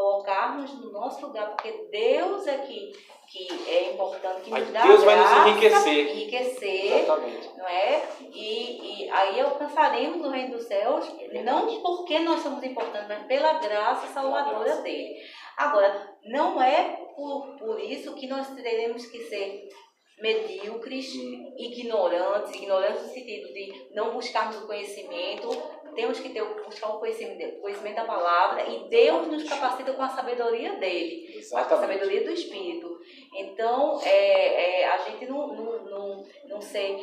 colocarmos no nosso lugar, porque Deus é que é importante, que nos dá Deus vai nos graça, enriquecer. Exatamente. Não é? E aí alcançaremos no reino dos céus, não porque nós somos importantes, mas pela graça salvadora dele. Agora, não é por isso que nós teremos que ser medíocres, ignorantes no sentido de não buscarmos o conhecimento. Temos que buscar o conhecimento da palavra, e Deus nos capacita com a sabedoria dele, exatamente, com a sabedoria do Espírito. Então, a gente não ser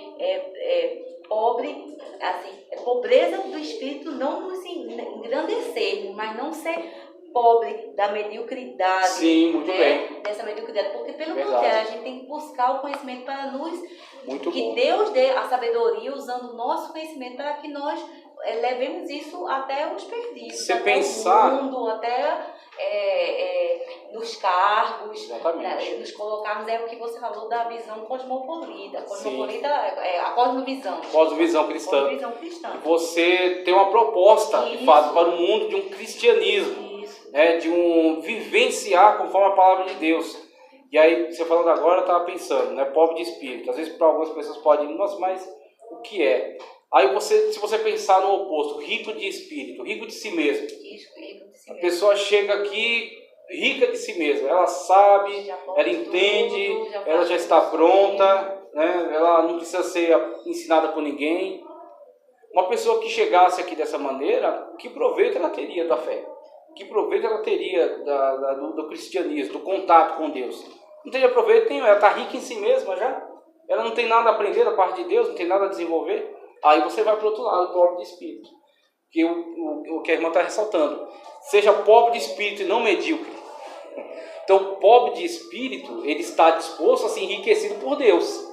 pobre, assim, pobreza do Espírito, não nos engrandecer, mas não ser pobre da mediocridade. Sim, muito bem. Dessa mediocridade, porque pelo contrário, a gente tem que buscar o conhecimento para que Deus dê a sabedoria, usando o nosso conhecimento para que nós levemos isso até os perdidos, você até pensar o mundo, até nos cargos, nos colocarmos, é o que você falou da visão cosmopolita. A cosmovisão cristã. Você tem uma proposta, de fato, para o mundo de um cristianismo. De um vivenciar conforme a palavra de Deus. E aí, você falando agora, eu estava pensando, pobre de espírito. Às vezes para algumas pessoas pode ir, nossa, mas o que é? Aí se você pensar no oposto, rico de espírito, rico de si mesmo. A pessoa chega aqui rica de si mesma, ela sabe, ela entende, ela já está pronta, ela não precisa ser ensinada por ninguém. Uma pessoa que chegasse aqui dessa maneira, que proveito ela teria da fé? Que proveito ela teria do cristianismo, do contato com Deus? Não teria proveito nenhum, ela está rica em si mesma já. Ela não tem nada a aprender da parte de Deus, não tem nada a desenvolver. Aí você vai para o outro lado, pobre de espírito. Que o que a irmã está ressaltando. Seja pobre de espírito e não medíocre. Então, pobre de espírito, ele está disposto a ser enriquecido por Deus.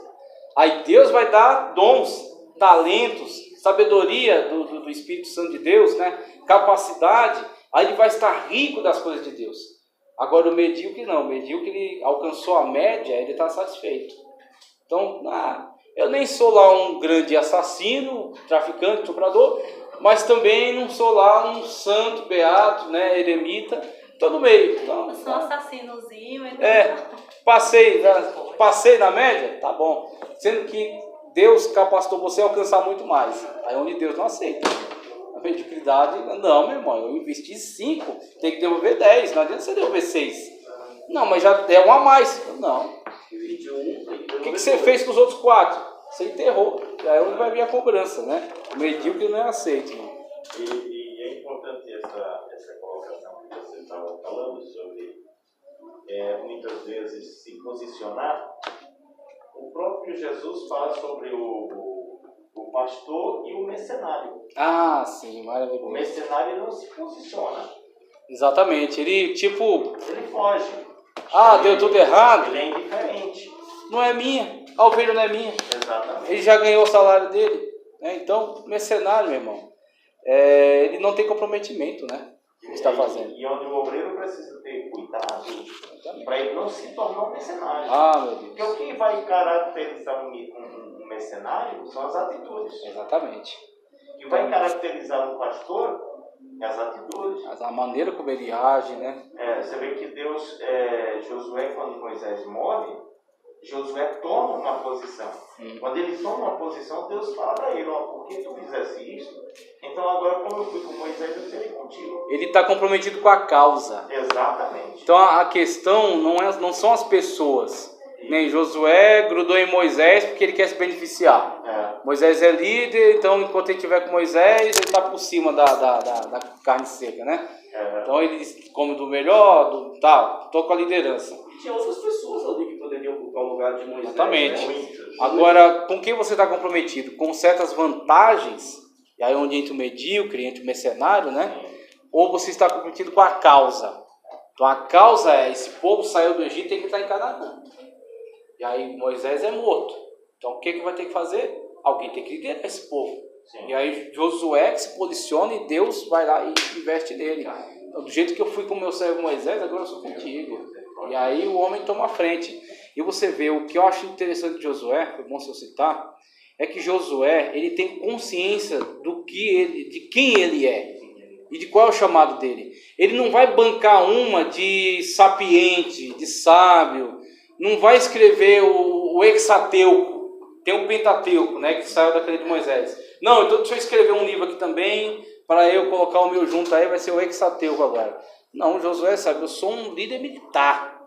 Aí Deus vai dar dons, talentos, sabedoria do Espírito Santo de Deus, capacidade. Aí ele vai estar rico das coisas de Deus. Agora o medíocre não. O medíocre, ele alcançou a média, ele está satisfeito. Então, eu nem sou lá um grande assassino, traficante, estuprador, mas também não sou lá um santo, beato, eremita. Estou no meio. Então, eu sou um assassinozinho. Passei na média? Tá bom. Sendo que Deus capacitou você a alcançar muito mais. Aí onde Deus não aceita. A mediocridade, não, meu irmão, eu investi 5, tem que devolver 10, não adianta você devolver 6. Não, mas já é um a mais. Não. O que você fez com os outros 4? Você enterrou. Aí onde vai vir a cobrança, O medíocre não é aceito. E é importante essa colocação que você estava falando sobre muitas vezes se posicionar. O próprio Jesus fala sobre o pastor e o mercenário. Ah, sim, maravilhoso. O mercenário não se posiciona. Exatamente, ele foge. Deu tudo errado. Ele é indiferente. Não é minha, a ovelha não é minha. Exatamente. Ele já ganhou o salário dele. Então, mercenário, meu irmão, ele não tem comprometimento, que está fazendo. E onde o obreiro precisa ter cuidado para ele não se tornar um mercenário. Meu Deus. Porque o que vai caracterizar um mercenário são as atitudes. Exatamente. O que vai caracterizar um pastor é as atitudes. A maneira como ele age, Você vê que Deus, Josué, quando Moisés morre, Josué toma uma posição. Quando ele toma uma posição, Deus fala para ele: por que tu fizesse isso? Então agora, como eu fui com Moisés, eu serei contigo. Ele está comprometido com a causa. Exatamente. Então a questão não são as pessoas. Nem Josué grudou em Moisés porque ele quer se beneficiar. Moisés é líder, então enquanto ele estiver com Moisés, ele está por cima da carne seca, Então ele come do melhor, estou com a liderança. E tinha outras pessoas ali que poderiam ocupar o lugar de Moisés. Exatamente. Agora, com quem você está comprometido? Com certas vantagens, e aí onde entra o medíocre, entra o mercenário, Ou você está comprometido com a causa? Então a causa é, esse povo saiu do Egito e tem que estar em Canaã. E aí Moisés é morto. Então o que vai ter que fazer? Alguém tem que liderar esse povo. Sim. E aí Josué que se posiciona e Deus vai lá e investe nele. Então, do jeito que eu fui com o meu servo Moisés, agora eu sou contigo. E aí o homem toma a frente. E você vê, o que eu acho interessante de Josué, foi bom se eu citar, é que Josué, ele tem consciência de quem ele é. e de qual é o chamado dele. Ele não vai bancar uma de sapiente, de sábio, não vai escrever o Hexateuco, tem o Pentateuco, né, que saiu daquele de Moisés. Não, então deixa eu escrever um livro aqui também, para eu colocar o meu junto aí, vai ser o Hexateuco agora. Não, Josué sabe, eu sou um líder militar.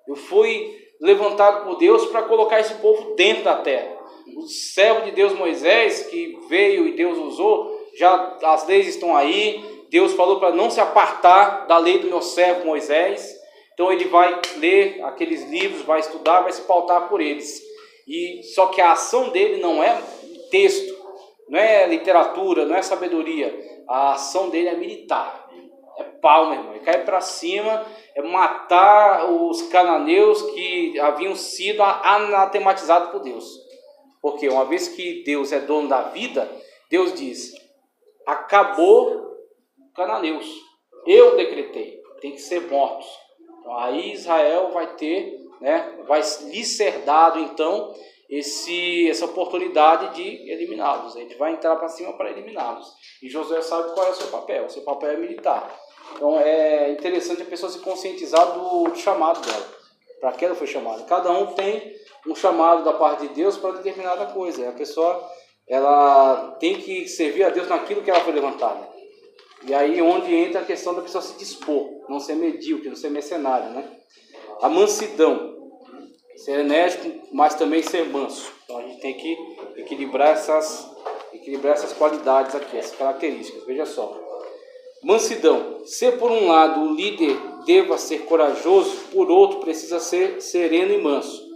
Eu fui levantado por Deus para colocar esse povo dentro da terra. O servo de Deus Moisés, que veio e Deus usou, já as leis estão aí. Deus falou para não se apartar da lei do meu servo Moisés. Então ele vai ler aqueles livros, vai estudar, vai se pautar por eles. E só que a ação dele não é texto, não é literatura, não é sabedoria. A ação dele é militar. É pau, meu irmão. Ele cai para cima, é matar os cananeus que haviam sido anatematizados por Deus. Porque uma vez que Deus é dono da vida, Deus diz: acabou cananeus. Eu decretei, tem que ser mortos. Então, aí Israel vai ter, né, vai lhe ser dado então essa oportunidade de eliminá-los. Ele vai entrar para cima para eliminá-los. E Josué sabe qual é o seu papel. O seu papel é militar. Então é interessante a pessoa se conscientizar do chamado dela. Para que ela foi chamada. Cada um tem um chamado da parte de Deus para determinada coisa. E a pessoa ela tem que servir a Deus naquilo que ela foi levantada. E aí onde entra a questão da pessoa se dispor, não ser medíocre, não ser mercenário, né? A mansidão, ser enérgico, mas também ser manso. Então a gente tem que equilibrar essas qualidades aqui, essas características. Veja só. Mansidão. Se por um lado o líder deva ser corajoso, por outro precisa ser sereno e manso.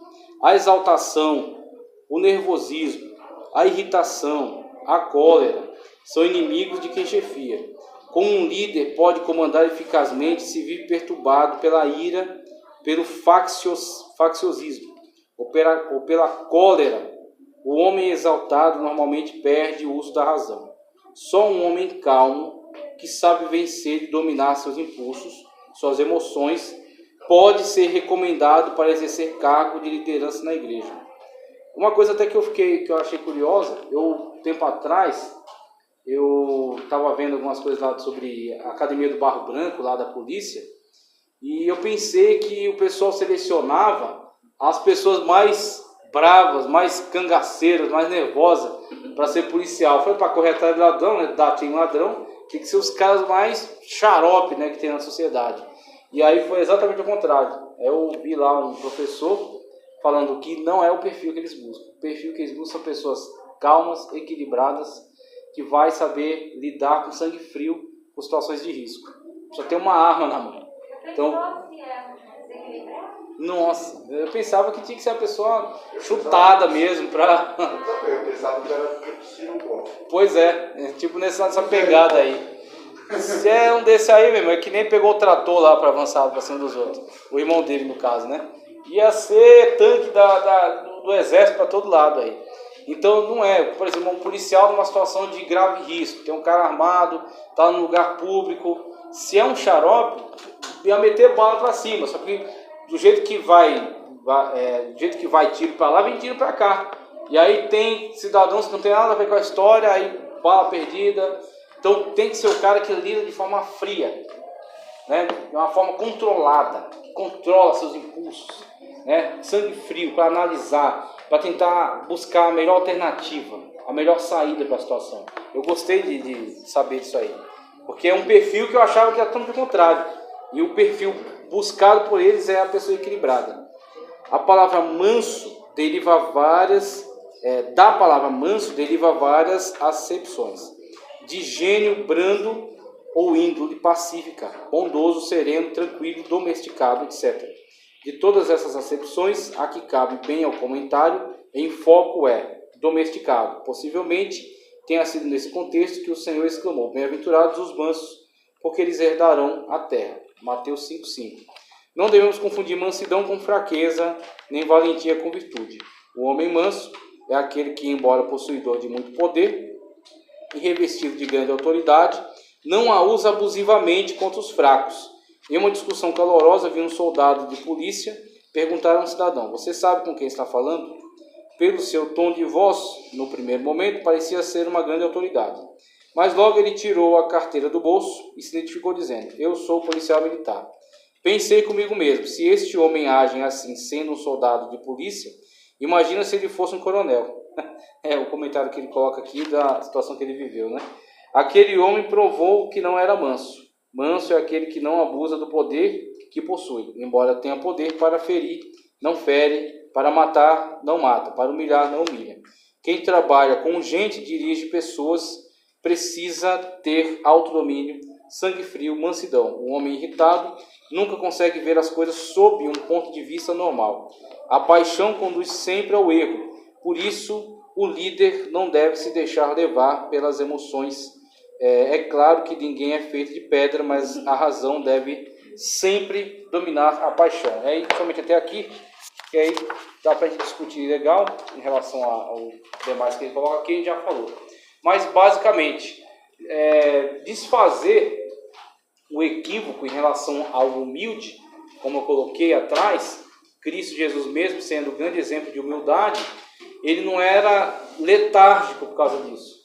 A exaltação, o nervosismo, a irritação, a cólera são inimigos de quem chefia. Como um líder pode comandar eficazmente se vive perturbado pela ira, pelo facciosismo ou pela cólera? O homem exaltado normalmente perde o uso da razão. Só um homem calmo, que sabe vencer e dominar seus impulsos, suas emoções, pode ser recomendado para exercer cargo de liderança na igreja. Uma coisa até que eu achei curiosa, tempo atrás, eu estava vendo algumas coisas lá sobre a Academia do Barro Branco, lá da polícia, e eu pensei que o pessoal selecionava as pessoas mais bravas, mais cangaceiras, mais nervosas para ser policial. Foi para correr atrás de ladrão, né? Dar em ladrão, tem que ser os caras mais xarope, né, que tem na sociedade. E aí foi exatamente o contrário. Eu vi lá um professor falando que não é o perfil que eles buscam. O perfil que eles buscam são pessoas calmas, equilibradas, que vai saber lidar com sangue frio com situações de risco. Só tem uma arma na mão. Então, nossa, eu pensava que tinha que ser a pessoa chutada mesmo pra... Eu pensava que era tipo. Pois é, tipo nessa pegada aí. Se é um desse aí, meu irmão, é que nem pegou o trator lá para avançar para cima dos outros. O irmão dele, no caso, né? Ia ser tanque do exército para todo lado aí. Então não é, por exemplo, um policial numa situação de grave risco, tem um cara armado, tá num lugar público. Se é um xarope, ia meter bala para cima, só que do jeito que vai tiro para lá, vem tiro para cá. E aí tem cidadãos que não tem nada a ver com a história, aí bala perdida. Então tem que ser o cara que lida de forma fria, né? De uma forma controlada, que controla seus impulsos, né? Sangue frio para analisar, para tentar buscar a melhor alternativa, a melhor saída para a situação. Eu gostei de saber disso aí, porque é um perfil que eu achava que era totalmente o contrário. E o perfil buscado por eles é a pessoa equilibrada. A palavra manso deriva da palavra manso deriva várias acepções. De gênio brando ou índole pacífica, bondoso, sereno, tranquilo, domesticado, etc. De todas essas acepções, a que cabe bem ao comentário, em foco é domesticado. Possivelmente tenha sido nesse contexto que o Senhor exclamou: bem-aventurados os mansos, porque eles herdarão a terra. Mateus 5,5. Não devemos confundir mansidão com fraqueza, nem valentia com virtude. O homem manso é aquele que, embora possuidor de muito poder e revestido de grande autoridade, não a usa abusivamente contra os fracos. Em uma discussão calorosa, vi um soldado de polícia perguntar a um cidadão: você sabe com quem está falando? Pelo seu tom de voz, no primeiro momento, parecia ser uma grande autoridade. Mas logo ele tirou a carteira do bolso e se identificou dizendo: eu sou policial militar. Pensei comigo mesmo, se este homem age assim sendo um soldado de polícia, imagina se ele fosse um coronel. É o comentário que ele coloca aqui da situação que ele viveu, né? Aquele homem provou que não era manso. Manso é aquele que não abusa do poder que possui, embora tenha poder para ferir, não fere, para matar, não mata, para humilhar, não humilha. Quem trabalha com gente, dirige pessoas, precisa ter autodomínio, sangue frio, mansidão. O homem irritado nunca consegue ver as coisas sob um ponto de vista normal. A paixão conduz sempre ao erro. Por isso, o líder não deve se deixar levar pelas emoções. É claro que ninguém é feito de pedra, mas a razão deve sempre dominar a paixão. Somente até aqui, que aí dá para a gente discutir legal em relação ao demais que ele coloca aqui, a gente já falou. Mas, basicamente, desfazer o equívoco em relação ao humilde, como eu coloquei atrás, Cristo Jesus mesmo sendo o grande exemplo de humildade, ele não era letárgico por causa disso.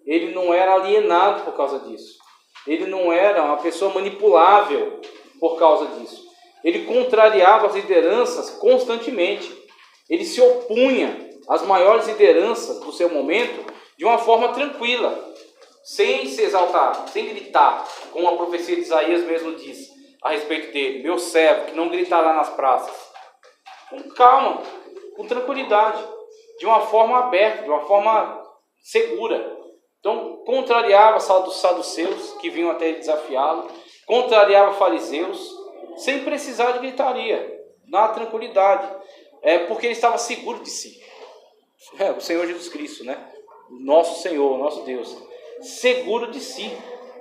Ele não era alienado por causa disso. Ele não era uma pessoa manipulável por causa disso. Ele contrariava as lideranças constantemente. Ele se opunha às maiores lideranças do seu momento de uma forma tranquila, sem se exaltar, sem gritar, como a profecia de Isaías mesmo diz a respeito dele: meu servo que não gritará nas praças. Com calma, com tranquilidade, de uma forma aberta, de uma forma segura. Então, contrariava os saduceus que vinham até ele desafiá-lo, contrariava fariseus, sem precisar de gritaria, na tranquilidade, porque ele estava seguro de si. O Senhor Jesus Cristo, né? Nosso Senhor, nosso Deus, seguro de si,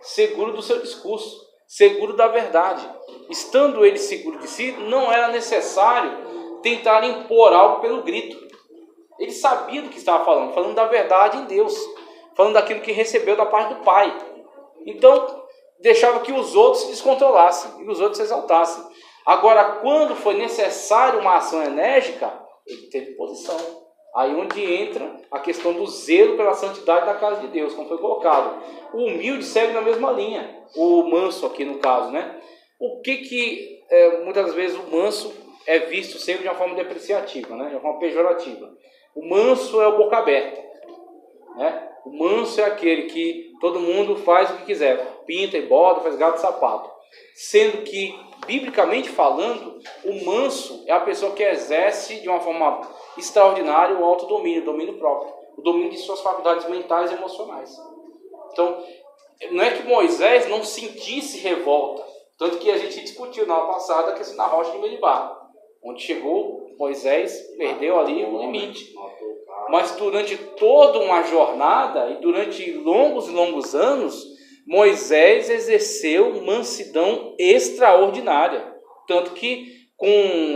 seguro do seu discurso, seguro da verdade. Estando ele seguro de si, não era necessário tentar impor algo pelo grito. Ele sabia do que estava falando da verdade em Deus, falando daquilo que recebeu da parte do Pai. Então, deixava que os outros se descontrolassem e os outros se exaltassem. Agora, quando foi necessário uma ação enérgica, ele teve posição. Aí onde entra a questão do zelo pela santidade da casa de Deus, como foi colocado. O humilde segue na mesma linha, o manso aqui no caso, né? O que muitas vezes o manso é visto sempre de uma forma depreciativa, né? De uma forma pejorativa. O manso é o boca aberta, né? O manso é aquele que todo mundo faz o que quiser, pinta e bota, faz gato e sapato. Sendo que, biblicamente falando, o manso é a pessoa que exerce de uma forma extraordinária o autodomínio, o domínio próprio, o domínio de suas faculdades mentais e emocionais. Então, não é que Moisés não sentisse revolta, tanto que a gente discutiu na aula passada a questão da rocha de Meribá, onde chegou Moisés, perdeu ali o limite. Mas durante toda uma jornada e durante longos e longos anos, Moisés exerceu mansidão extraordinária. Tanto que com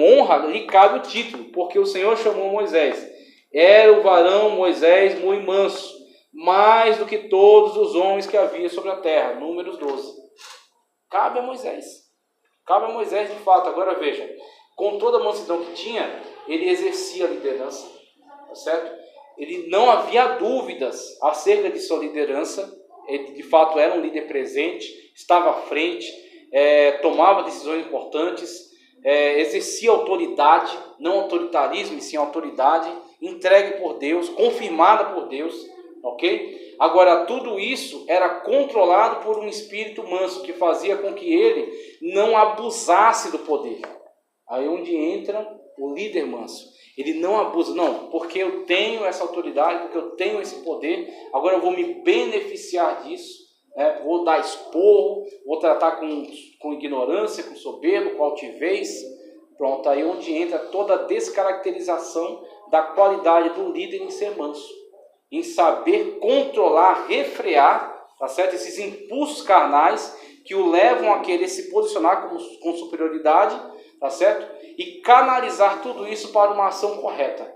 honra lhe cabe o título, porque o Senhor chamou Moisés. Era o varão Moisés muito manso, mais do que todos os homens que havia sobre a terra. Números 12. Cabe a Moisés. Cabe a Moisés de fato. Agora veja, com toda a mansidão que tinha, ele exercia a liderança. Tá certo? Ele não havia dúvidas acerca de sua liderança. Ele de fato era um líder presente, estava à frente, tomava decisões importantes, exercia autoridade, não autoritarismo, e sim autoridade, entregue por Deus, confirmada por Deus, ok? Agora, tudo isso era controlado por um espírito manso, que fazia com que ele não abusasse do poder. Aí onde entra o líder manso. Ele não abusa, não, porque eu tenho essa autoridade, porque eu tenho esse poder, agora eu vou me beneficiar disso, né? Vou dar esporro, vou tratar com ignorância, com soberba, com altivez. Pronto, aí onde entra toda a descaracterização da qualidade do líder em ser manso, em saber controlar, refrear, tá certo? Esses impulsos carnais que o levam a querer se posicionar com superioridade, tá certo? E canalizar tudo isso para uma ação correta,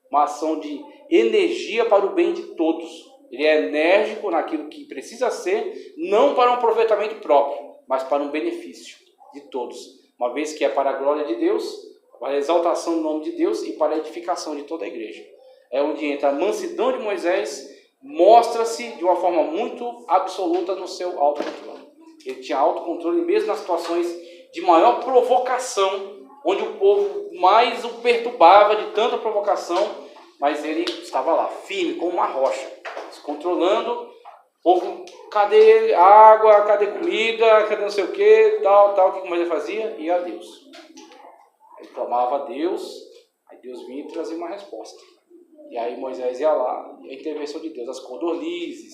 uma ação de energia para o bem de todos. Ele é enérgico naquilo que precisa ser, não para um aproveitamento próprio, mas para um benefício de todos, uma vez que é para a glória de Deus, para a exaltação do nome de Deus e para a edificação de toda a igreja. É onde entra a mansidão de Moisés mostra-se de uma forma muito absoluta no seu autocontrole. Ele tinha autocontrole mesmo nas situações de maior provocação, onde o povo mais o perturbava de tanta provocação, mas ele estava lá, firme, como uma rocha, se controlando. O povo, cadê água, cadê comida, cadê não sei o que, tal, o que mais ele fazia? Ia a Deus. Ele clamava a Deus, aí Deus vinha e trazia uma resposta. E aí Moisés ia lá, e a intervenção de Deus, as codornizes,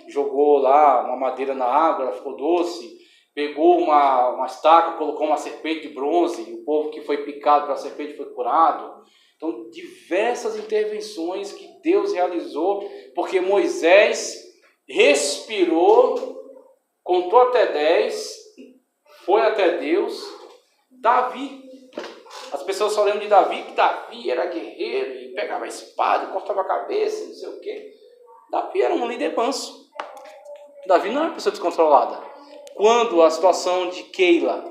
jogou lá uma madeira na água, ela ficou doce, pegou uma estaca, colocou uma serpente de bronze, e o povo que foi picado pela serpente foi curado. Então, diversas intervenções que Deus realizou, porque Moisés respirou, contou até 10, foi até Deus. Davi, as pessoas só lembram de Davi, que Davi era guerreiro, e pegava a espada, e cortava a cabeça, não sei o quê. Davi era um líder manso. Davi não era uma pessoa descontrolada. Quando a situação de Keila,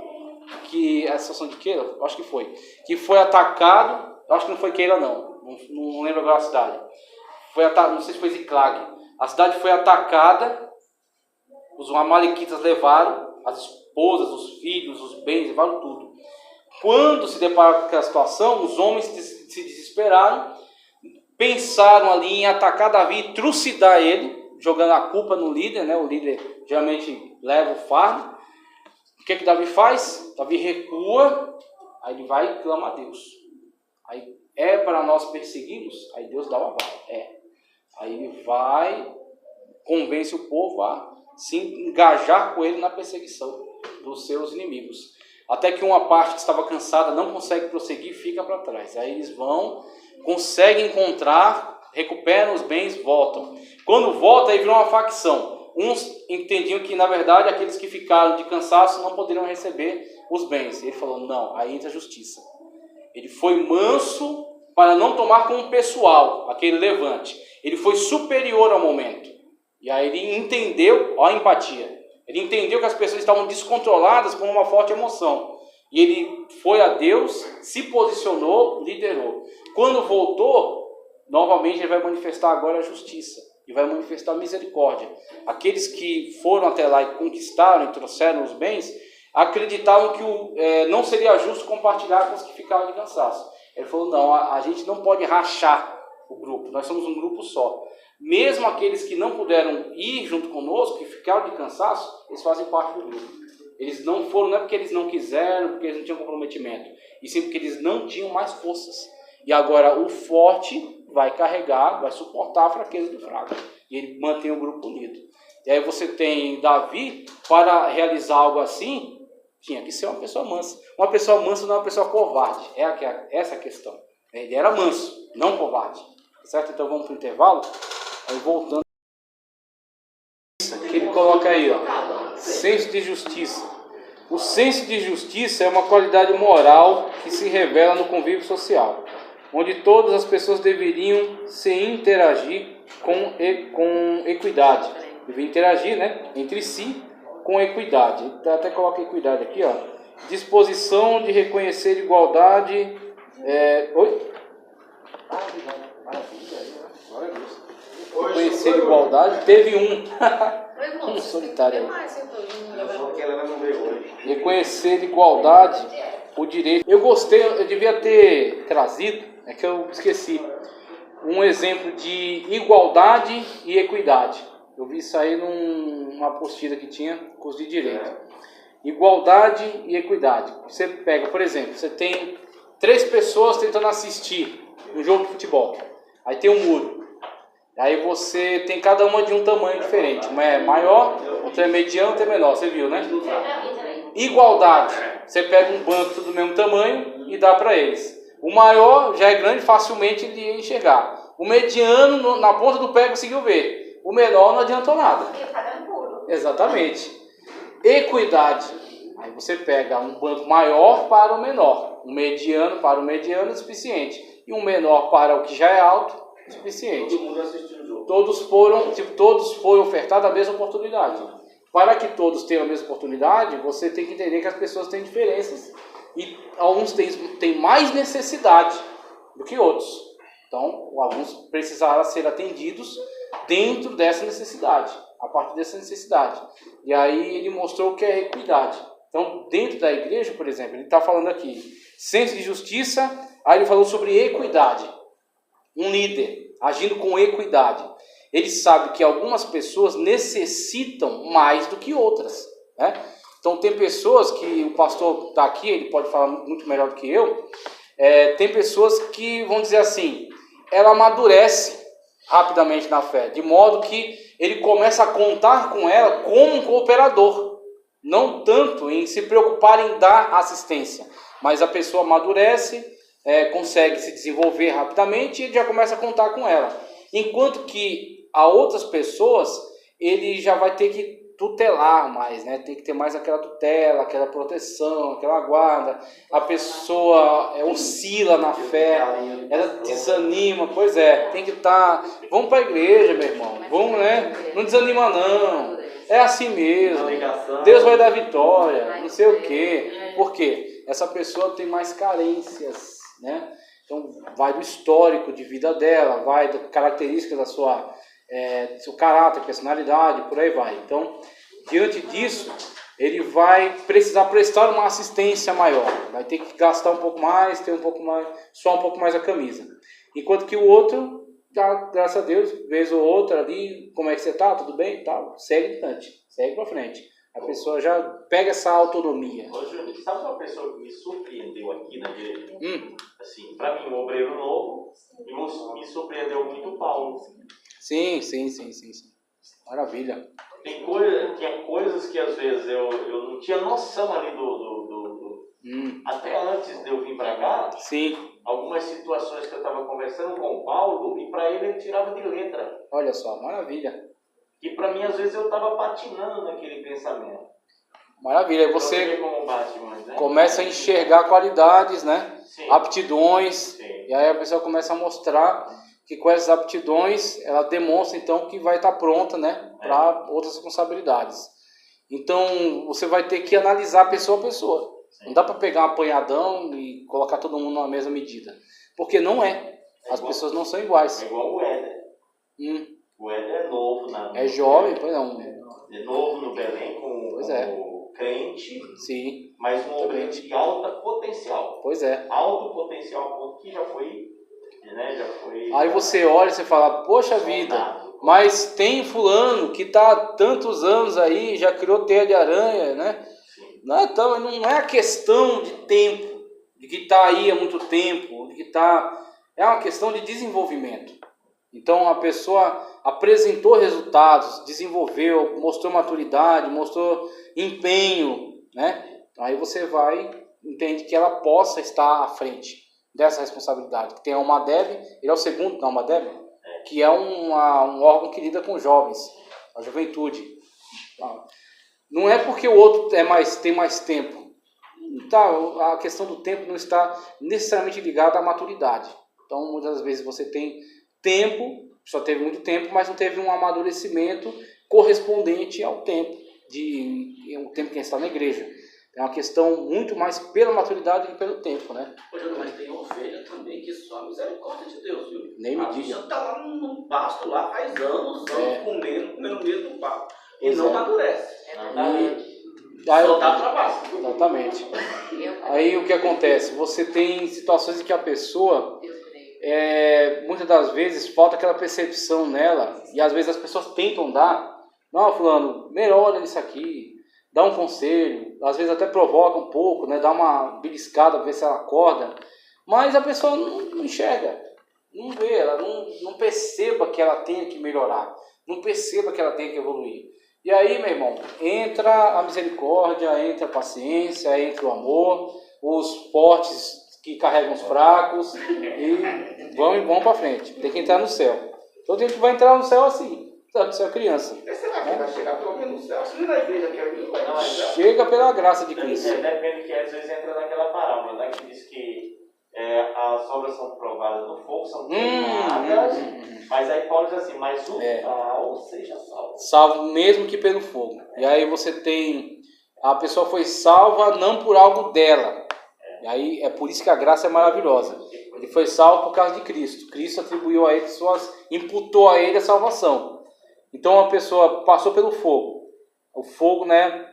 eu acho que foi atacado, eu acho que não foi Keila não lembro agora a cidade, não sei se foi Ziklag, a cidade foi atacada, os amalequitas levaram as esposas, os filhos, os bens, levaram tudo. Quando se depararam com aquela situação, os homens se desesperaram, pensaram ali em atacar Davi e trucidar ele, jogando a culpa no líder, né? O líder geralmente leva o fardo. O que Davi faz? Davi recua, aí ele vai e clama a Deus. Aí é para nós perseguirmos? Aí Deus dá o aval. Aí ele vai, convence o povo a se engajar com ele na perseguição dos seus inimigos. Até que uma parte que estava cansada não consegue prosseguir, fica para trás. Aí eles vão, conseguem encontrar, recuperam os bens, voltam. Quando volta, aí virou uma facção. Uns entendiam que, na verdade, aqueles que ficaram de cansaço não poderiam receber os bens. Ele falou, não, aí entra a justiça. Ele foi manso para não tomar como pessoal aquele levante. Ele foi superior ao momento. E aí ele entendeu, ó a empatia. Ele entendeu que as pessoas estavam descontroladas com uma forte emoção. E ele foi a Deus, se posicionou, liderou. Quando voltou, novamente ele vai manifestar agora a justiça. E vai manifestar a misericórdia. Aqueles que foram até lá e conquistaram e trouxeram os bens, acreditavam que não seria justo compartilhar com os que ficaram de cansaço. Ele falou, não, a gente não pode rachar o grupo, nós somos um grupo só. Mesmo aqueles que não puderam ir junto conosco, que ficaram de cansaço, eles fazem parte do grupo. Eles não foram, não é porque eles não quiseram, porque eles não tinham comprometimento, e sim porque eles não tinham mais forças. E agora o forte vai carregar, vai suportar a fraqueza do fraco. E ele mantém o grupo unido. E aí você tem Davi, para realizar algo assim, tinha que ser uma pessoa mansa. Uma pessoa mansa não é uma pessoa covarde. Essa é a questão. Ele era manso, não covarde. Certo? Então vamos para o intervalo. Aí voltando. Que ele coloca aí, ó. Senso de justiça. O senso de justiça é uma qualidade moral que se revela no convívio social, onde todas as pessoas deveriam se interagir com equidade. Deveriam interagir, né, entre si com equidade. Então, até coloca equidade aqui, ó. Disposição de reconhecer igualdade. Reconhecer igualdade. Teve um solitário aí. Reconhecer igualdade, o direito. Eu gostei, eu devia ter trazido, é que eu esqueci, um exemplo de igualdade e equidade. Eu vi isso aí numa apostila que tinha, curso de direito. Igualdade e equidade. Você pega, por exemplo, você tem 3 pessoas tentando assistir um jogo de futebol. Aí tem um muro. Aí você tem cada uma de um tamanho diferente. Uma é maior, outra é mediana, outra é menor. Você viu, né? Igualdade. Você pega um banco do mesmo tamanho e dá para eles. O maior já é grande, facilmente ele ia enxergar. O mediano, na ponta do pé, conseguiu ver. O menor não adiantou nada. Exatamente. Equidade. Aí você pega um banco maior para o menor. Um mediano para o mediano é suficiente. E um menor para o que já é alto é suficiente. Todos foram ofertados a mesma oportunidade. Para que todos tenham a mesma oportunidade, você tem que entender que as pessoas têm diferenças. E alguns têm mais necessidade do que outros. Então, alguns precisarão ser atendidos dentro dessa necessidade, a partir dessa necessidade. E aí ele mostrou o que é equidade. Então, dentro da igreja, por exemplo, ele está falando aqui, senso de justiça, aí ele falou sobre equidade. Um líder agindo com equidade. Ele sabe que algumas pessoas necessitam mais do que outras, né? Então, tem pessoas que, o pastor está aqui, ele pode falar muito melhor do que eu, tem pessoas que, vão dizer assim, ela amadurece rapidamente na fé, de modo que ele começa a contar com ela como um cooperador, não tanto em se preocupar em dar assistência, mas a pessoa amadurece, consegue se desenvolver rapidamente e ele já começa a contar com ela. Enquanto que a outras pessoas, ele já vai ter que tutelar mais, né? Tem que ter mais aquela tutela, aquela proteção, aquela guarda. A pessoa oscila na fé, ela desanima, pois é, tem que estar... Vamos para a igreja, meu irmão, vamos, né? Não desanima não, é assim mesmo, Deus vai dar vitória, não sei o quê. Por quê? Essa pessoa tem mais carências, né? Então vai do histórico de vida dela, vai das características da sua... seu caráter, personalidade, por aí vai. Então, diante disso, ele vai precisar prestar uma assistência maior. Vai ter que gastar um pouco mais, ter um pouco mais, suar um pouco mais a camisa. Enquanto que o outro, graças a Deus, vez ou outra ali, como é que você tá? Tudo bem? Tá, segue adiante, segue para frente. A pessoa já pega essa autonomia. Hoje, sabe uma pessoa que me surpreendeu aqui na igreja? Assim, para mim, um obreiro novo, e me surpreendeu muito o Paulo. Sim. Maravilha. Tinha coisas que às vezes eu não tinha noção ali até antes de eu vir para cá. Sim. Algumas situações que eu estava conversando com o Paulo e para ele tirava de letra. Olha só, maravilha. E para mim às vezes eu estava patinando naquele pensamento. Maravilha. Você como Batman, né? começa a enxergar qualidades, né? Sim. Aptidões. Sim. E aí a pessoa começa a mostrar que com essas aptidões ela demonstra então que vai estar pronta, né, para outras responsabilidades. Então você vai ter que analisar pessoa a pessoa. Sim. Não dá para pegar um apanhadão e colocar todo mundo na mesma medida, porque não é. As pessoas não são iguais. É igual o Éder. O Éder é novo é jovem, pois não. É novo no Belém como crente. Sim. Mas um obreiro de alta potencial. Pois é. Alto potencial, porque já foi. Aí você olha e você fala, poxa vida, mas tem fulano que está há tantos anos aí, já criou teia de aranha, né? Não é a questão de tempo, de que está aí há muito tempo, é uma questão de desenvolvimento. Então a pessoa apresentou resultados, desenvolveu, mostrou maturidade, mostrou empenho, né? Aí você entende que ela possa estar à frente dessa responsabilidade. Tem a Almadeb, ele é o segundo da Almadeb, que é um órgão que lida com jovens, a juventude. Não é porque o outro tem mais tempo. A questão do tempo não está necessariamente ligada à maturidade. Então, muitas vezes você tem tempo, só teve muito tempo, mas não teve um amadurecimento correspondente ao tempo, o tempo que está na igreja. É uma questão muito mais pela maturidade do que pelo tempo, né? Mas tem ovelha também que só a misericórdia de Deus, viu? Nem me diga. A está lá no pasto, lá faz anos comendo o mesmo pasto. E não amadurece. Só dá trabalho. Exatamente. Aí o que acontece? Você tem situações em que a pessoa, muitas das vezes, falta aquela percepção nela, e às vezes as pessoas tentam dar, não, fulano, melhora nisso aqui, dá um conselho, às vezes até provoca um pouco, né? Dá uma beliscada, ver se ela acorda, mas a pessoa não enxerga, não vê, ela não perceba que ela tem que melhorar, não perceba que ela tem que evoluir. E aí, meu irmão, entra a misericórdia, entra a paciência, entra o amor, os fortes que carregam os fracos, e vamos para frente, tem que entrar no céu. Todo mundo vai entrar no céu assim. Você é criança. Será que vai chegar pelo menos no céu? Se não é na igreja que é não vai chega pela graça de Cristo. Depende que às vezes entra naquela parábola, né, que diz que as obras são provadas no fogo, são queimadas, mas aí Paulo diz assim, mas o tal seja salvo. Salvo mesmo que pelo fogo. E aí você tem, a pessoa foi salva não por algo dela. E aí é por isso que a graça é maravilhosa. Ele foi salvo por causa de Cristo. Cristo atribuiu a ele imputou a ele a salvação. Então a pessoa passou pelo fogo. O fogo, né,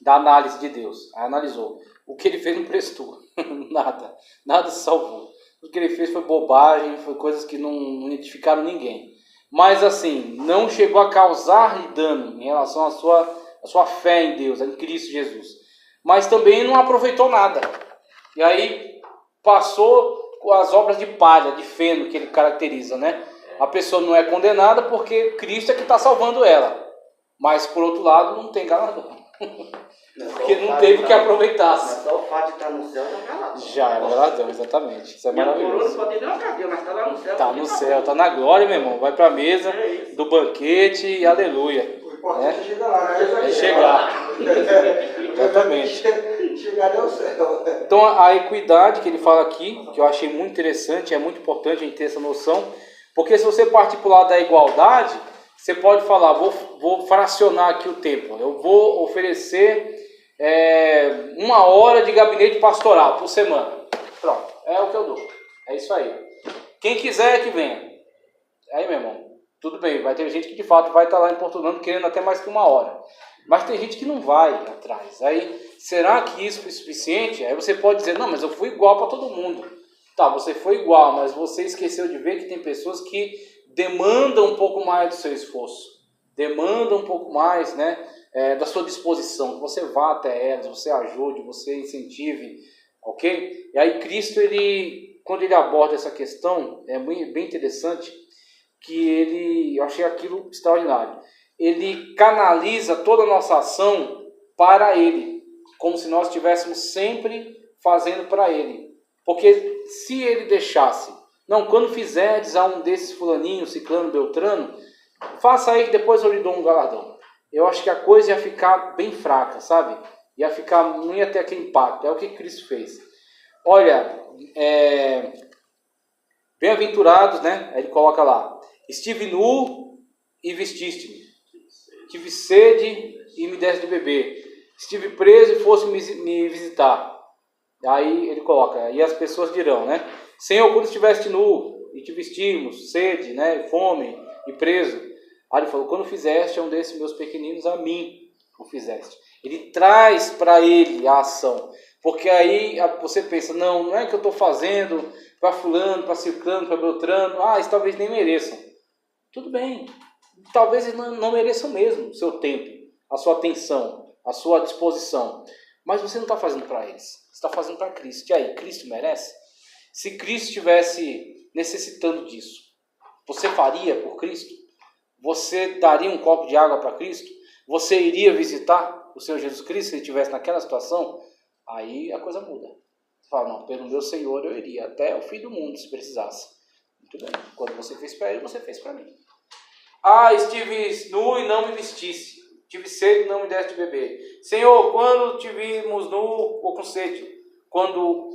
da análise de Deus. Aí analisou. O que ele fez não prestou. Nada se salvou. O que ele fez foi bobagem, foi coisas que não edificaram ninguém. Mas assim, não chegou a causar-lhe dano em relação à sua fé em Deus, em Cristo Jesus. Mas também não aproveitou nada. E aí passou as obras de palha, de feno que ele caracteriza, né? A pessoa não é condenada porque Cristo é que está salvando ela. Mas por outro lado não tem galardão. Porque não teve o que aproveitasse. Mas só o fato de estar no céu já é galardão. Já é galardão, exatamente. Isso é maravilhoso. Não pode nem uma cadeia, mas está lá no céu. Está no céu, está na glória, meu irmão. Vai para a mesa do banquete e aleluia. O importante é chegar lá, né? É chegar. Exatamente. Chegar ao céu. Então a equidade que ele fala aqui, que eu achei muito interessante, é muito importante a gente ter essa noção, porque se você partir para o lado da igualdade, você pode falar, vou fracionar aqui o tempo, eu vou oferecer 1 hora de gabinete pastoral por semana. Pronto, é o que eu dou. É isso aí. Quem quiser que venha. Aí, meu irmão, tudo bem, vai ter gente que de fato vai estar lá importunando, querendo até mais que 1 hora. Mas tem gente que não vai atrás. Aí, será que isso foi suficiente? Aí você pode dizer, não, mas eu fui igual para todo mundo. Tá, você foi igual, mas você esqueceu de ver que tem pessoas que demandam um pouco mais do seu esforço. Demandam um pouco mais, né, da sua disposição. Que você vá até elas, você ajude, você incentive, ok? E aí Cristo, quando ele aborda essa questão, é bem interessante, que eu achei aquilo extraordinário. Ele canaliza toda a nossa ação para ele, como se nós estivéssemos sempre fazendo para ele. Porque se ele deixasse, não, quando fizerdes a um desses fulaninhos, ciclano, beltrano, faça aí que depois eu lhe dou um galardão. Eu acho que a coisa ia ficar bem fraca, sabe? Não ia ter aquele impacto. É o que Cristo fez. Olha, bem-aventurados, né? Ele coloca lá, estive nu e vestiste-me. Tive sede e me deste de beber. Estive preso e fosse me visitar. Aí ele coloca, e as pessoas dirão, né? Senhor, quando estiveste nu e te vestimos, sede, né? Fome e preso. Aí ele falou, quando fizeste a um desses meus pequeninos, a mim o fizeste. Ele traz para ele a ação. Porque aí você pensa, não é que eu estou fazendo para fulano, para ciclano, para beltrano. Isso talvez nem mereçam. Tudo bem. Talvez eles não mereçam mesmo o seu tempo, a sua atenção, a sua disposição. Mas você não está fazendo para eles. Você está fazendo para Cristo. E aí, Cristo merece? Se Cristo estivesse necessitando disso, você faria por Cristo? Você daria um copo de água para Cristo? Você iria visitar o Senhor Jesus Cristo se ele estivesse naquela situação? Aí a coisa muda. Você fala, não, pelo meu Senhor eu iria até o fim do mundo se precisasse. Muito bem. Quando você fez para ele, você fez para mim. Estive nu e não me vestisse. Tive sede e não me deste de beber. Senhor, quando te vimos nu ou com sede, quando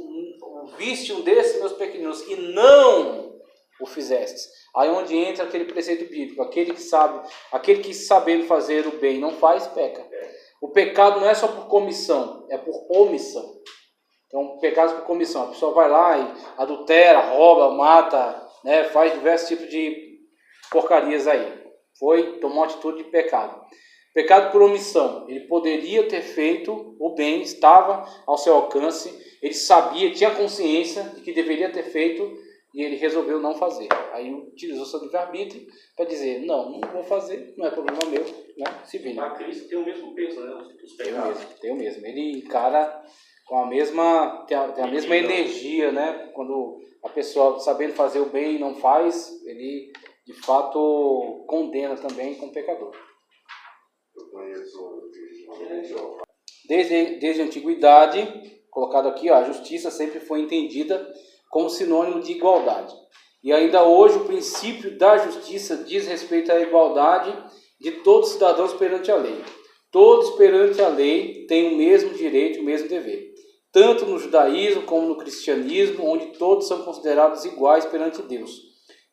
viste um desses meus pequeninos e não o fizeste. Aí onde entra aquele preceito bíblico, aquele que sabendo fazer o bem não faz, peca. O pecado não é só por comissão, é por omissão. Então, pecado por comissão. A pessoa vai lá e adultera, rouba, mata, né, faz diversos tipos de porcarias aí. Tomou uma atitude de pecado. Pecado por omissão. Ele poderia ter feito o bem, estava ao seu alcance, ele sabia, tinha consciência de que deveria ter feito e ele resolveu não fazer. Aí utilizou seu livre-arbítrio para dizer, não vou fazer, não é problema meu, né? Se vira. Mas Cristo tem o mesmo peso, né? Os pecados. Tem o mesmo. Ele encara com a mesma energia, né? Quando a pessoa, sabendo fazer o bem e não faz, ele de fato condena também como pecador. Desde a antiguidade, colocado aqui, a justiça sempre foi entendida como sinônimo de igualdade. E ainda hoje o princípio da justiça diz respeito à igualdade de todos os cidadãos perante a lei. Todos perante a lei têm o mesmo direito e o mesmo dever. Tanto no judaísmo como no cristianismo, onde todos são considerados iguais perante Deus.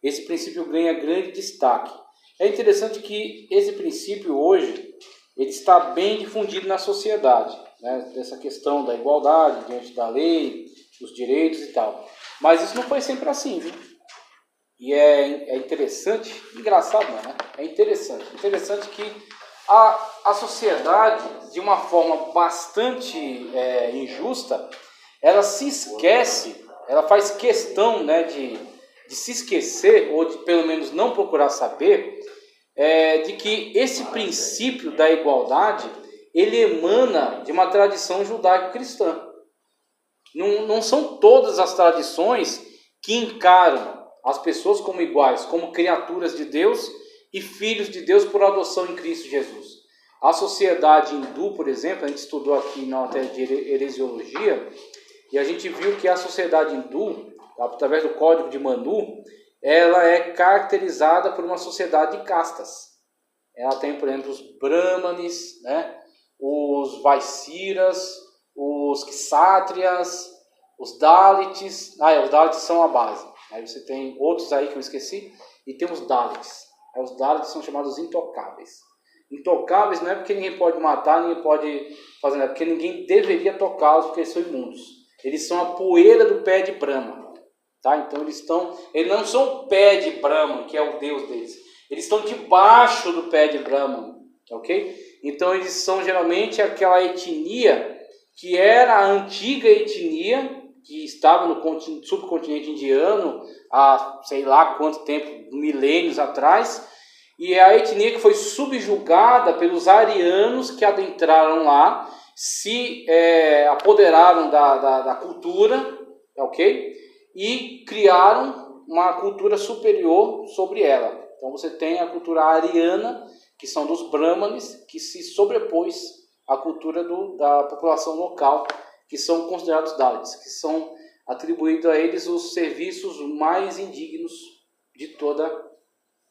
Esse princípio ganha grande destaque. É interessante que esse princípio hoje ele está bem difundido na sociedade, né? Dessa questão da igualdade diante da lei, dos direitos e tal. Mas isso não foi sempre assim, viu? E é interessante, engraçado não, né? É interessante que a sociedade, de uma forma bastante injusta, ela se esquece, ela faz questão, né, de se esquecer, ou de pelo menos não procurar saber, de que esse princípio da igualdade, ele emana de uma tradição judaico-cristã. Não são todas as tradições que encaram as pessoas como iguais, como criaturas de Deus e filhos de Deus por adoção em Cristo Jesus. A sociedade hindu, por exemplo, a gente estudou aqui na matéria de heresiologia, e a gente viu que a sociedade hindu, através do Código de Manu, ela é caracterizada por uma sociedade de castas. Ela tem, por exemplo, os brahmanes, né? Os vaishiras, os kshatriyas, os dalits. Os dalits são a base. Aí você tem outros aí que eu esqueci, e tem os dalits. Os dalits são chamados intocáveis. Intocáveis não é porque ninguém pode matar, ninguém pode fazer nada, porque ninguém deveria tocá-los porque eles são imundos. Eles são a poeira do pé de Brahma. Tá? Então eles não são o pé de Brahma, que é o deus deles. Eles estão debaixo do pé de Brahma. Ok? Então eles são geralmente aquela etnia que era a antiga etnia que estava no subcontinente indiano há sei lá quanto tempo, milênios atrás, e é a etnia que foi subjugada pelos arianos que adentraram lá, se apoderaram da cultura, ok? E criaram uma cultura superior sobre ela. Então você tem a cultura ariana, que são dos brahmanes, que se sobrepôs à cultura da população local, que são considerados dalits, que são atribuídos a eles os serviços mais indignos de toda.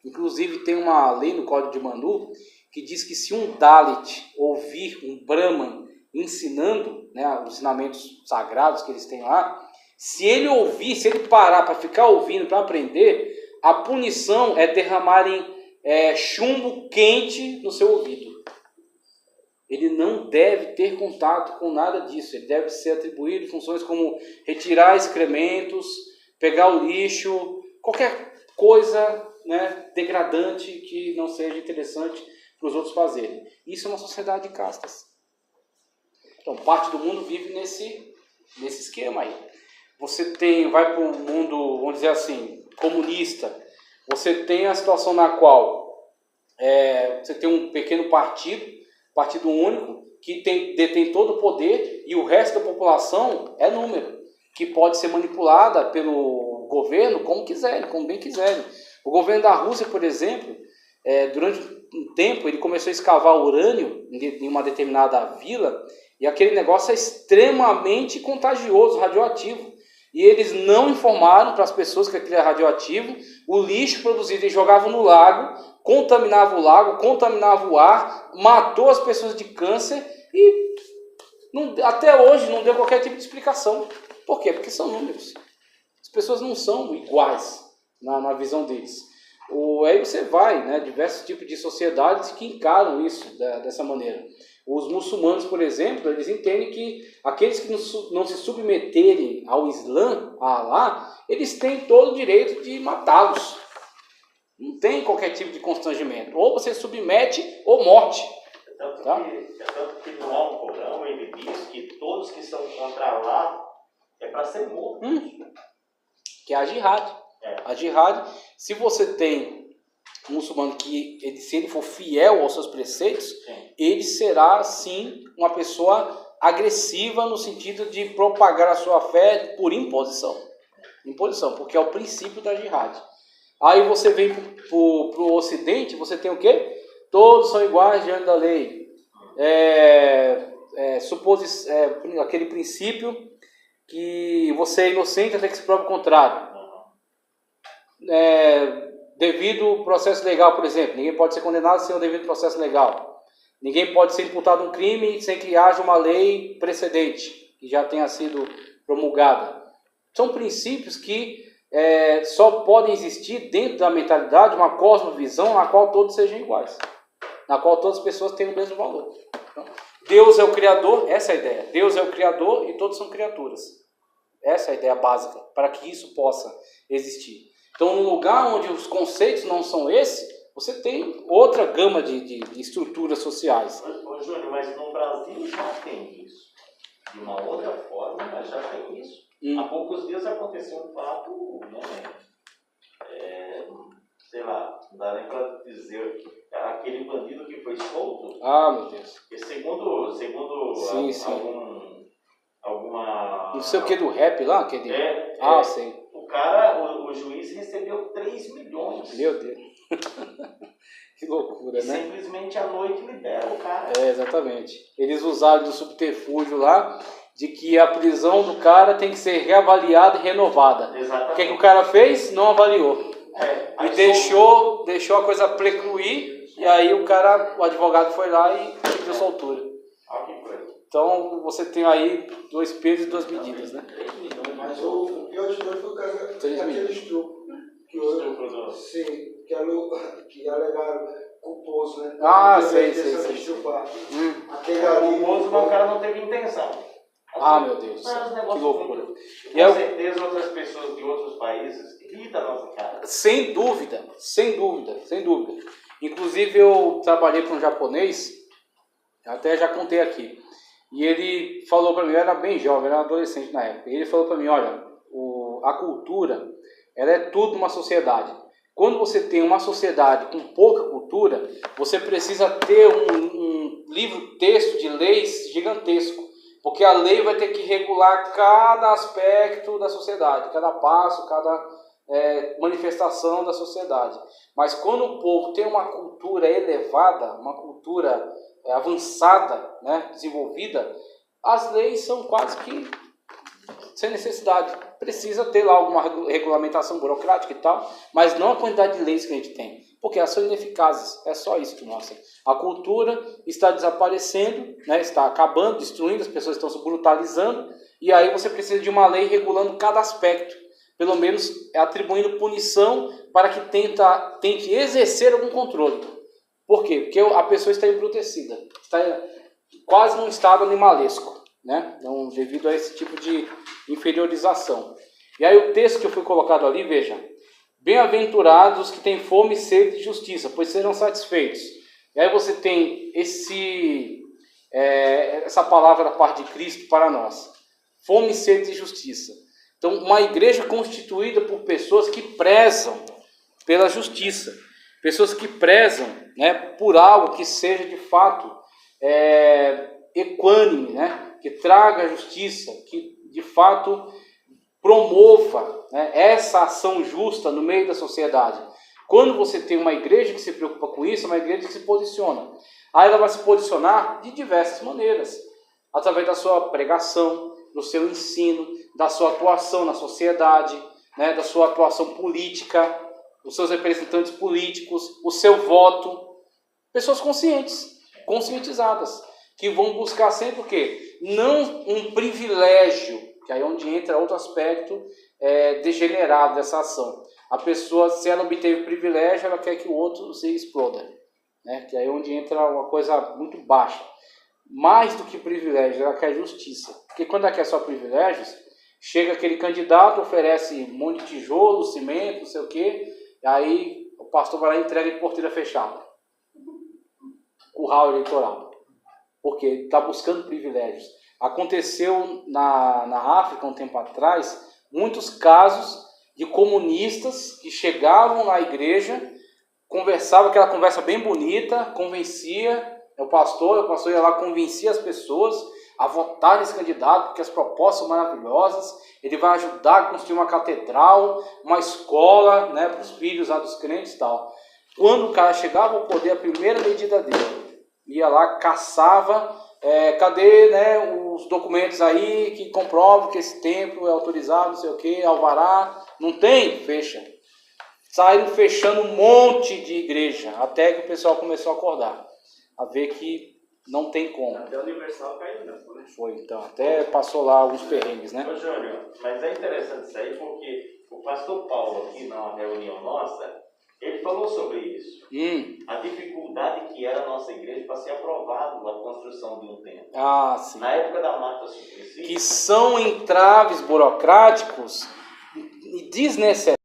Inclusive tem uma lei no Código de Manu que diz que se um dalit ouvir um brahman ensinando, né, os ensinamentos sagrados que eles têm lá, se ele parar para ficar ouvindo, para aprender, a punição é derramarem chumbo quente no seu ouvido. Ele não deve ter contato com nada disso. Ele deve ser atribuído funções como retirar excrementos, pegar o lixo, qualquer coisa, né, degradante que não seja interessante para os outros fazerem. Isso é uma sociedade de castas. Então, parte do mundo vive nesse esquema aí. Você vai para um mundo, vamos dizer assim, comunista. Você tem a situação na qual você tem um pequeno partido único, que detém todo o poder, e o resto da população é número, que pode ser manipulada pelo governo como quiserem, como bem quiserem. O governo da Rússia, por exemplo, durante um tempo, ele começou a escavar urânio em uma determinada vila, e aquele negócio é extremamente contagioso, radioativo. E eles não informaram para as pessoas que aquilo é radioativo. O lixo produzido eles jogavam no lago, contaminava o lago, contaminava o ar, matou as pessoas de câncer e até hoje não deu qualquer tipo de explicação. Por quê? Porque são números. As pessoas não são iguais na visão deles. Aí você vai, né, diversos tipos de sociedades que encaram isso dessa maneira. Os muçulmanos, por exemplo, eles entendem que aqueles que não se submeterem ao Islã, a Alá, eles têm todo o direito de matá-los. Não tem qualquer tipo de constrangimento. Ou você submete ou morte. Tanto que no Alcorão ele diz que todos que são contra Allah é para ser morto. Que é a jihad. A jihad, se você tem um muçulmano que, se ele for fiel aos seus preceitos, ele será, sim, uma pessoa agressiva no sentido de propagar a sua fé por imposição. Imposição, porque é o princípio da jihad. Aí você vem para o Ocidente, você tem o quê? Todos são iguais diante da lei. Aquele princípio que você é inocente até que se prove o contrário. Devido ao processo legal, por exemplo, ninguém pode ser condenado sem o devido processo legal. Ninguém pode ser imputado um crime sem que haja uma lei precedente, que já tenha sido promulgada. São princípios que só podem existir dentro da mentalidade, uma cosmovisão na qual todos sejam iguais, na qual todas as pessoas têm o mesmo valor. Então, Deus é o Criador, essa é a ideia. Deus é o Criador e todos são criaturas. Essa é a ideia básica, para que isso possa existir. Então, no lugar onde os conceitos não são esse, você tem outra gama de estruturas sociais. Ô, Júnior, mas no Brasil já tem isso. De uma outra forma, mas já tem isso. Há poucos dias aconteceu um fato, né? Sei lá, não dá nem para dizer, aquele bandido que foi solto. Ah, meu Deus. E segundo alguma... Não sei o que do rap lá? Sei. O cara, o juiz recebeu 3 milhões. Meu Deus. Que loucura, né? Simplesmente à noite libera o cara. Exatamente. Eles usaram do subterfúgio lá, de que a prisão do cara tem que ser reavaliada e renovada. Exatamente. O que o cara fez? Não avaliou. E deixou a coisa precluir, e aí o advogado foi lá e pediu soltura. Então você tem aí 2 pesos e 2 medidas, né? Mas o pior de tudo foi o caso daquele estupro. Sim, que alegaram culposo, né? Sei. Aquele ali, culposo, mas o cara não teve intenção. Meu Deus. Que loucura. Com certeza outras pessoas de outros países riem da nossa cara. Sem dúvida. Inclusive eu trabalhei com um japonês, até já contei aqui. E ele falou para mim, eu era bem jovem, era um adolescente na época. E ele falou para mim, olha, a cultura, ela é tudo uma sociedade. Quando você tem uma sociedade com pouca cultura, você precisa ter um livro-texto de leis gigantesco. Porque a lei vai ter que regular cada aspecto da sociedade, cada passo, cada manifestação da sociedade. Mas quando o povo tem uma cultura elevada, uma cultura avançada, né, desenvolvida, as leis são quase que sem necessidade. Precisa ter lá alguma regulamentação burocrática e tal, mas não a quantidade de leis que a gente tem, porque elas são ineficazes. É só isso que mostra. A cultura está desaparecendo, né, está acabando, destruindo, as pessoas estão se brutalizando, e aí você precisa de uma lei regulando cada aspecto, pelo menos atribuindo punição para que tente exercer algum controle. Por quê? Porque a pessoa está embrutecida, está quase num estado animalesco, né? Então, devido a esse tipo de inferiorização. E aí o texto que foi colocado ali, veja: bem-aventurados os que têm fome e sede de justiça, pois serão satisfeitos. E aí você tem essa palavra da parte de Cristo para nós: fome e sede de justiça. Então, uma igreja constituída por pessoas que prezam pela justiça, pessoas que prezam, né, por algo que seja de fato equânime, né, que traga justiça, que de fato promova, né, essa ação justa no meio da sociedade. Quando você tem uma igreja que se preocupa com isso, é uma igreja que se posiciona. Aí ela vai se posicionar de diversas maneiras, através da sua pregação, do seu ensino, da sua atuação na sociedade, né, da sua atuação política, os seus representantes políticos, o seu voto. Pessoas conscientizadas, que vão buscar sempre o quê? Não um privilégio, que aí é onde entra outro aspecto degenerado dessa ação. A pessoa, se ela obteve privilégio, ela quer que o outro se exploda, né? Que aí é onde entra uma coisa muito baixa. Mais do que privilégio, ela quer justiça. Porque quando ela quer só privilégios, chega aquele candidato, oferece um monte de tijolo, cimento, não sei o quê, e aí o pastor vai lá e entrega de porteira fechada. Curral eleitoral. Porque está buscando privilégios. Aconteceu na África, um tempo atrás, muitos casos de comunistas que chegavam na igreja, conversavam aquela conversa bem bonita, convencia o pastor ia lá, convencia as pessoas a votar nesse candidato, porque as propostas são maravilhosas, ele vai ajudar a construir uma catedral, uma escola, né, para os filhos lá dos crentes e tal. Quando o cara chegava ao poder, a primeira medida dele, ia lá, caçava, cadê, né, os documentos aí que comprovam que esse templo é autorizado, não sei o que, alvará, não tem? Fecha. Saíram fechando um monte de igreja, até que o pessoal começou a acordar, a ver que não tem como. Até o Universal caiu, né? Foi, então, até passou lá alguns perrengues, né? Ô, Júnior, mas é interessante isso aí, porque o pastor Paulo, aqui na reunião nossa, Ele falou sobre isso. A dificuldade que era a nossa igreja para ser aprovado a construção de um templo. Ah, sim. Na época da Marta Suplicy. Que são entraves burocráticos e desnecessários.